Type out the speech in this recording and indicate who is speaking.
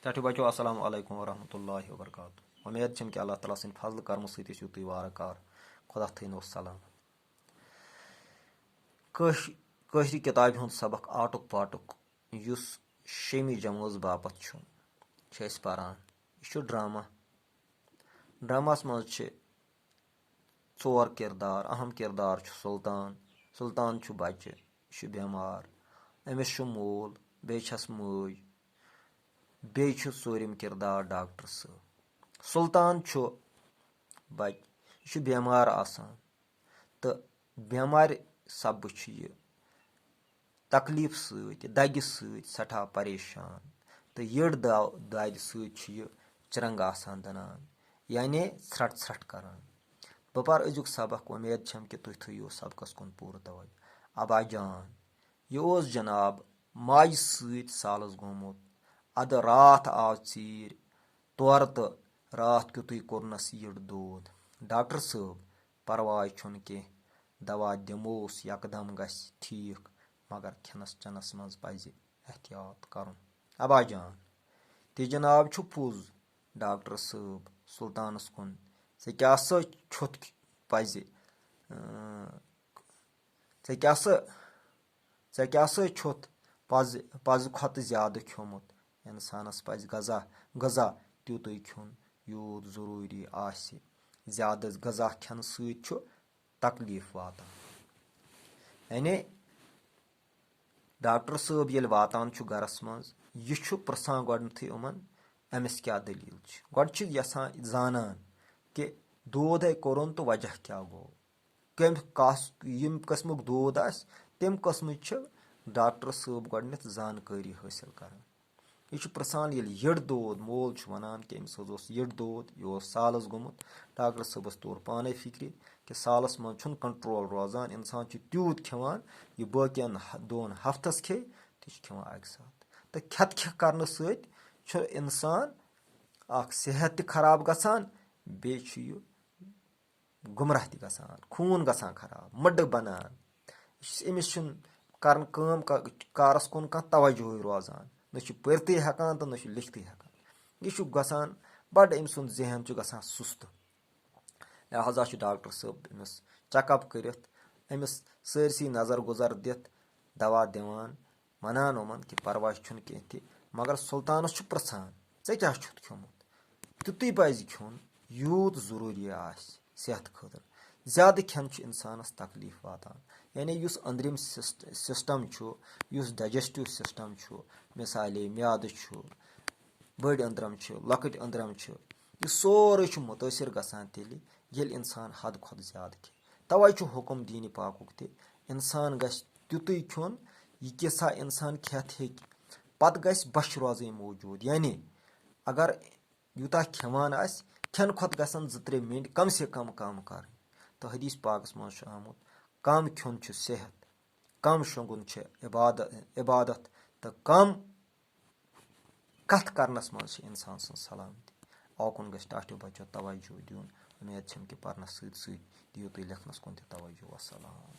Speaker 1: चाचू बचो अस्सलाम वालेकुम वरहमतुल्लाहि वबरकातुहू। उम्मीद छम कि अल्लाह ताला सन्द फजल कर्म सती तुई वारकार खुदा थन सलामत। कशरी किताब हूँ सबक आटुक पाटुक युस 6वीं जमात बापत पारान। यह ड्रामा। ड्रामास मज 4 किरदार। अहम किरदार सुल्तान। सुल्तान बच्चे, यह बेमार, अमिस मूल, बेस मज, बे ूरम किरदार डॉक्टर साहब। सुल्तान बच्चे, यह बेमार आसान तो बेमार सब यह तकलीफ सग सठा परेशान तो यड़ दाद सह चिरंग आसान दनान यानी त्रट त्रट करान। बह पर अजुक सबक। उम्मीद छम कि तुम थो सबकस कुन पूर तवज्जो। अबा जान यह जनाब माज सालस गोमुत। अद रात आव चीर तौर तो रात क्युत कोरनस यड़ दूध। डॉक्टर साहब परवाह छुन कह दवा दिमोस यकदम गस ठीक मगर खनस चनस मज पज एहतियात करन। अबा जान ति जनाब पुज डॉक्टर साहब सुल्तानस कुन े क्या छुत पज े क्या छुत पज खत ज्यादा खियोमुत। इंसानस पज गजा तूत खिन यूत जरूरी आसि। ज्यादा गजा खन सह तकलीफ वातान। यानी डॉक्टर साहब ये वातान गरस मज यह प्रसान गोडनथी यमन अमिस क्या दलील गोड यसान जानन कि दूध कोरन तो वजह क्या गो यम कस्मुक दूध आस तम कस्म डॉक्टर साहब गोडनथ जानकारी हासिल कर। यह प्रसान यड़ दूध मोल वनान कि अमिस यड़ दूध यह सालस गोमुत। डॉक्टर साहबस तोर पाने फिक्र कि सालस मज कंट्रोल रोजान। इंसान तूत खेवान यह बाकियन 2 हफ्तस खे तो खेवान अक साथ तो खेत कर इंसान सेहत खराब गसान बे गुमराह गसान खून गसान खराब मड बनान। अमिस करन कारस कुन तवज्जो रोजान न पर्ती हेकान तो न लिखती हेकान। यह गसान बड़ अम सुंद जहन गसान सुस्त। लिहाजा डॉक्टर साहब अमिस चेकअप कर अमिस सरसी नजर गुजर दित दवा दिवान वनान यमन कि परवाह छुन कह ति मगर सुल्तानस प्रसान ऐ क्या छुत खियोमुत तुत पज खियोन यूत जरूरी आस सेहत खतर। ज्यादा खेन इंसानस तकलीफ वातान। यानी उस अंदरिम सिस्टम उस डाइजेस्टिव सिस्टम मिसाले म्याद बड़ अंदरम लकट अंदरम यह सोरे मुतासर गसान तेल इंसान हद खुद ज्यादा खे। तवे हुक्म दीन पाकुक इंसान गस तुत खियोन यह किसा इंसान खेत हे पत गस बश रोज मौजूद। यानी अगर यूता खेवान आस खेन खुद गसन 2-3 मिनट कम से कम कर। तो हदीस पाकस मज आमुत कम खियोन सेहत, कम शोंगुन इबादत तो कम कथ करनस मज इंसान सं सलामती। अवकुन गस टाटो बच्चो तवज्जो दिन। उम्मीद छम कि परनस सत दियो तुम लेखनस कुन तवज्जो। वसलाम।